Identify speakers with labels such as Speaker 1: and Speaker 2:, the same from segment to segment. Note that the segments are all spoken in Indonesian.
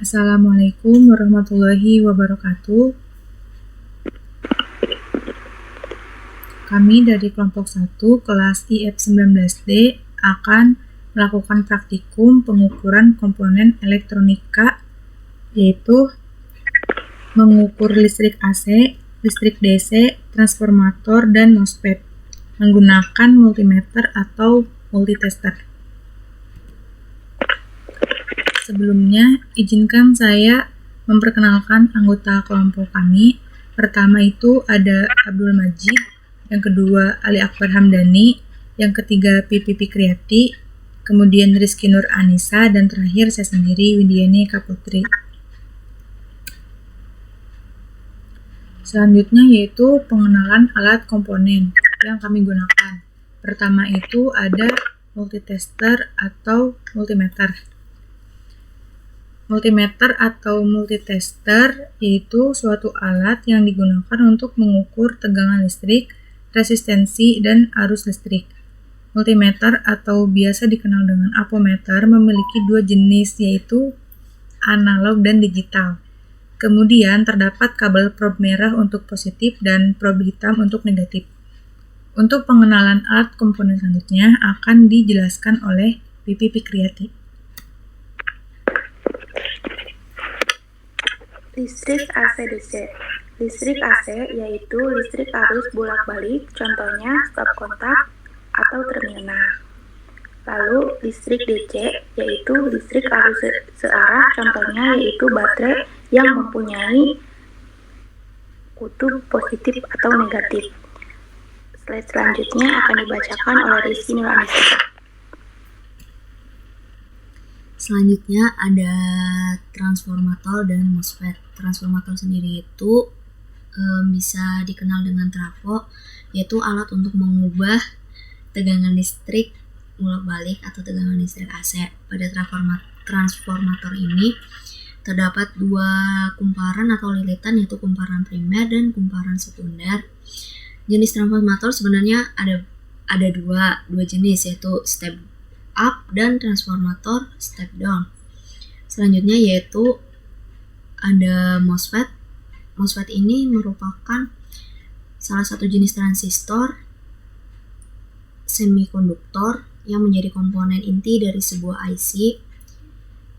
Speaker 1: Assalamualaikum warahmatullahi wabarakatuh. Kami dari kelompok 1 kelas IF19D akan melakukan praktikum pengukuran komponen elektronika, yaitu mengukur listrik AC, listrik DC, transformator, dan MOSFET menggunakan multimeter atau multitester. Sebelumnya, izinkan saya memperkenalkan anggota kelompok kami. Pertama itu ada Abdul Majid, yang kedua Ali Akbar Hamdani, yang ketiga Pipi Fikriati, kemudian Rizky Nur Anissa, dan terakhir saya sendiri Widiani Kaputri. Selanjutnya yaitu pengenalan alat komponen yang kami gunakan. Pertama itu ada multitester atau multimeter. Multimeter atau multitester yaitu suatu alat yang digunakan untuk mengukur tegangan listrik, resistensi, dan arus listrik. Multimeter atau biasa dikenal dengan ampometer memiliki dua jenis, yaitu analog dan digital. Kemudian terdapat kabel prob merah untuk positif dan prob hitam untuk negatif. Untuk pengenalan alat komponen selanjutnya akan dijelaskan oleh Pipi Fikriati.
Speaker 2: Listrik AC/DC. Listrik AC yaitu listrik arus bolak-balik, contohnya stop kontak atau terminal. Lalu listrik DC yaitu listrik arus searah, contohnya yaitu baterai yang mempunyai kutub positif atau negatif. Slide selanjutnya akan dibacakan oleh Rizky Nur Anissa.
Speaker 3: Selanjutnya ada transformator dan MOSFET. Transformator sendiri itu bisa dikenal dengan trafo, yaitu alat untuk mengubah tegangan listrik bolak-balik atau tegangan listrik AC. Pada transformator ini terdapat dua kumparan atau lilitan, yaitu kumparan primer dan kumparan sekunder. Jenis transformator sebenarnya ada dua jenis, yaitu step up dan transformator step down. Selanjutnya yaitu ada MOSFET. MOSFET ini merupakan salah satu jenis transistor semikonduktor yang menjadi komponen inti dari sebuah IC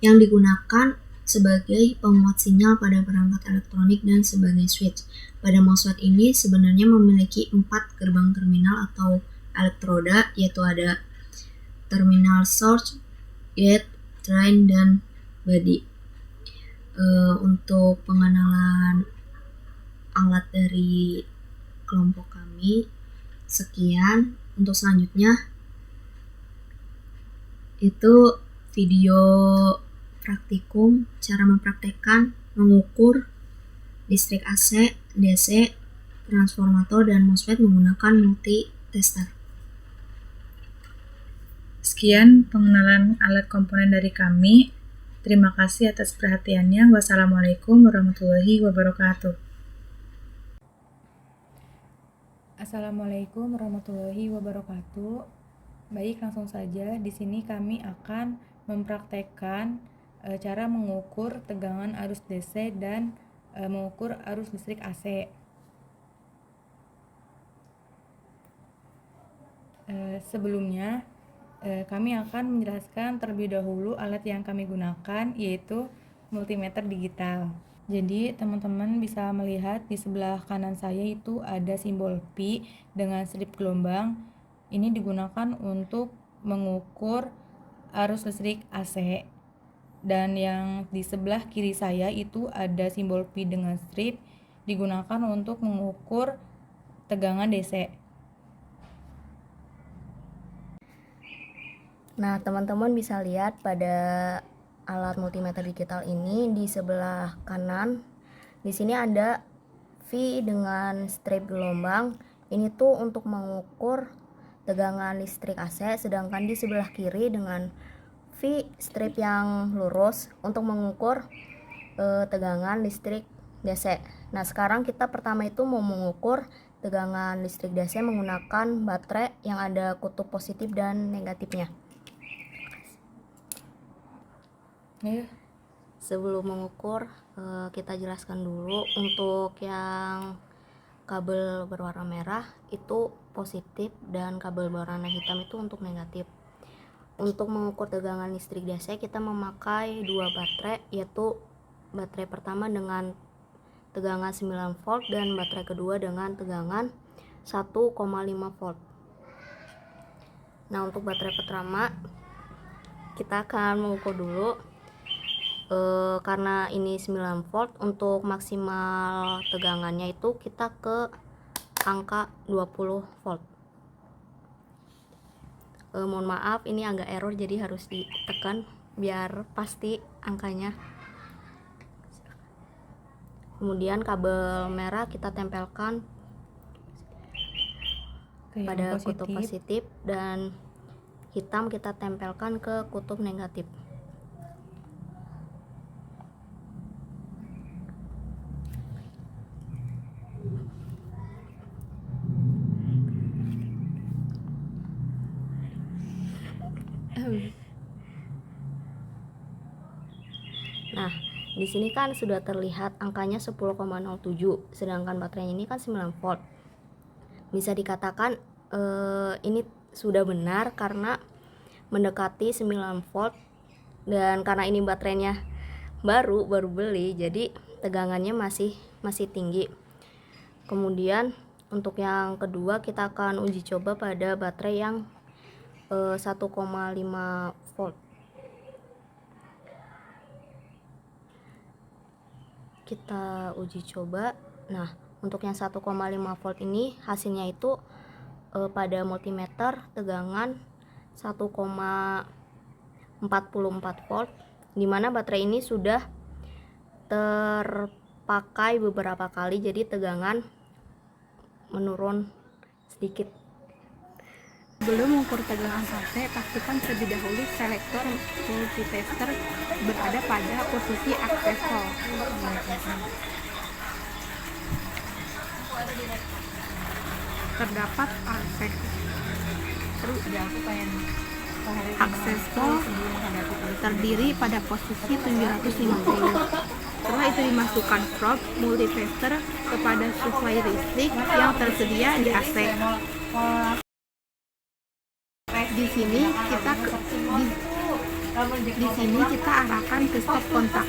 Speaker 3: yang digunakan sebagai penguat sinyal pada perangkat elektronik dan sebagai switch. Pada MOSFET ini sebenarnya memiliki 4 gerbang terminal atau elektroda, yaitu ada terminal source, gate, drain, dan body. Untuk pengenalan alat dari kelompok kami sekian. Untuk selanjutnya itu video praktikum cara mempraktekkan mengukur listrik AC, DC, transformator, dan MOSFET menggunakan multitester.
Speaker 1: Sekian pengenalan alat komponen dari kami. Terima kasih atas perhatiannya. Wassalamualaikum warahmatullahi wabarakatuh.
Speaker 4: Assalamualaikum warahmatullahi wabarakatuh. Baik, langsung saja. Di sini kami akan mempraktekkan cara mengukur tegangan arus DC dan mengukur arus listrik AC. Sebelumnya kami akan menjelaskan terlebih dahulu alat yang kami gunakan, yaitu multimeter digital. Jadi teman-teman bisa melihat di sebelah kanan saya itu ada simbol pi dengan strip gelombang. Ini digunakan untuk mengukur arus listrik AC. Dan yang di sebelah kiri saya itu ada simbol pi dengan strip, digunakan untuk mengukur tegangan DC.
Speaker 3: Nah, teman-teman bisa lihat pada alat multimeter digital ini di sebelah kanan. Di sini ada V dengan strip gelombang. Ini tuh untuk mengukur tegangan listrik AC, sedangkan di sebelah kiri dengan V strip yang lurus untuk mengukur tegangan listrik DC. Nah, sekarang kita pertama itu mau mengukur tegangan listrik DC menggunakan baterai yang ada kutub positif dan negatifnya. Sebelum mengukur, kita jelaskan dulu untuk yang kabel berwarna merah itu positif dan kabel berwarna hitam itu untuk negatif. Untuk mengukur tegangan listrik DC kita memakai dua baterai, yaitu baterai pertama dengan tegangan 9 volt dan baterai kedua dengan tegangan 1,5 volt. Nah, untuk baterai pertama kita akan mengukur dulu karena ini 9 volt, untuk maksimal tegangannya itu kita ke angka 20 volt. Mohon maaf ini agak error, jadi harus ditekan biar pasti angkanya. Kemudian kabel merah kita tempelkan pada kutub positif dan hitam kita tempelkan ke kutub negatif. Nah, di sini kan sudah terlihat angkanya 10,07, sedangkan baterainya ini kan 9 volt. Bisa dikatakan ini sudah benar karena mendekati 9 volt, dan karena ini baterainya baru beli, jadi tegangannya masih tinggi. Kemudian untuk yang kedua kita akan uji coba pada baterai yang 1,5 volt. Kita uji coba. Nah, untuk yang 1,5 volt ini hasilnya itu pada multimeter tegangan 1,44 volt, dimana baterai ini sudah terpakai beberapa kali, jadi tegangan menurun sedikit.
Speaker 2: Sebelum mengukur tegangan AC, pastikan terlebih dahulu selektor multitester berada pada posisi akses hole. Terdapat akses hole terdiri pada posisi 950. Setelah itu dimasukkan probe multitester kepada suplai listrik yang tersedia di AC. Di sini kita arahkan ke stop kontak.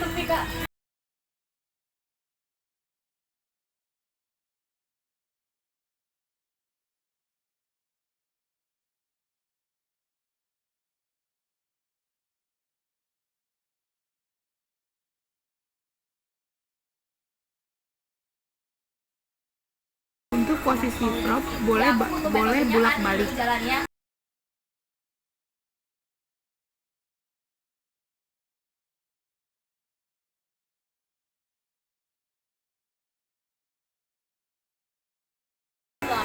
Speaker 2: Untuk posisi probe boleh bolak-balik.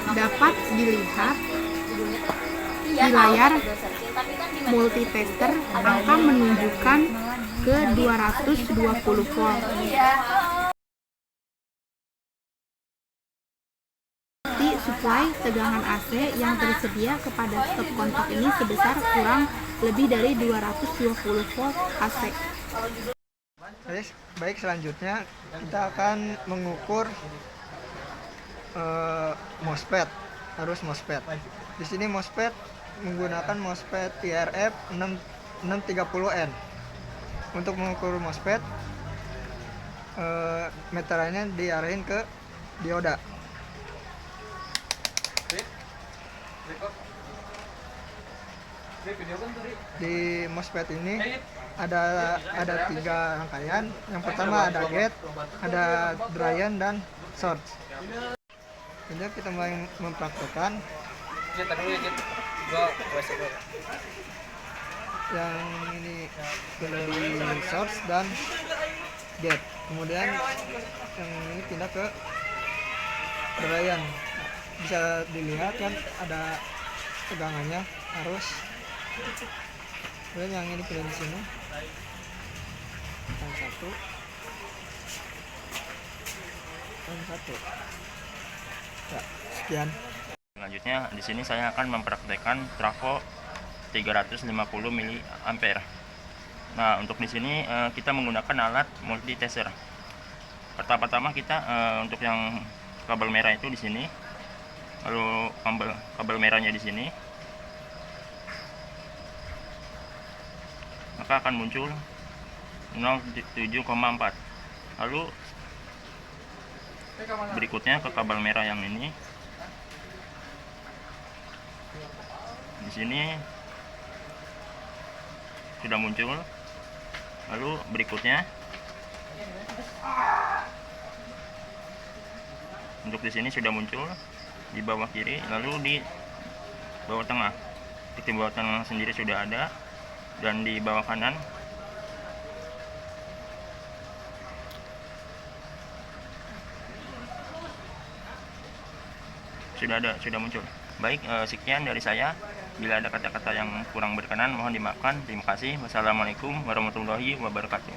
Speaker 2: Dapat dilihat di layar multitester angka menunjukkan ke 220 volt. Suplai tegangan AC yang tersedia kepada stop kontak ini sebesar kurang lebih dari 220 volt AC.
Speaker 5: Baik, selanjutnya kita akan mengukur MOSFET, arus MOSFET. Di sini MOSFET menggunakan MOSFET IRF 630N. Untuk mengukur MOSFET, meterannya diarahin ke dioda. Di MOSFET ini ada 3 rangkaian. Yang pertama ada gate, ada drain dan source. Jadi kita mulai mempraktekkan. Yang ini dari source dan gate. Kemudian yang ini pindah ke drain. Bisa dilihat kan ada tegangannya, arus. Kemudian yang ini pilih di sini. Yang satu. Ya, sekian.
Speaker 6: Selanjutnya di sini saya akan mempraktekkan trafo 350 mA. Nah, untuk di sini kita menggunakan alat multitester. Pertama-tama kita untuk yang kabel merah itu di sini, lalu kabel merahnya di sini, maka akan muncul 0,7,4. Lalu berikutnya ke kabel merah yang ini, di sini sudah muncul. Lalu berikutnya untuk di sini sudah muncul di bawah kiri, lalu di bawah tengah. Di bawah tengah sendiri sudah ada, dan di bawah kanan sudah muncul. Baik, sekian dari saya. Bila ada kata-kata yang kurang berkenan mohon dimaafkan. Terima kasih. Wassalamualaikum warahmatullahi wabarakatuh.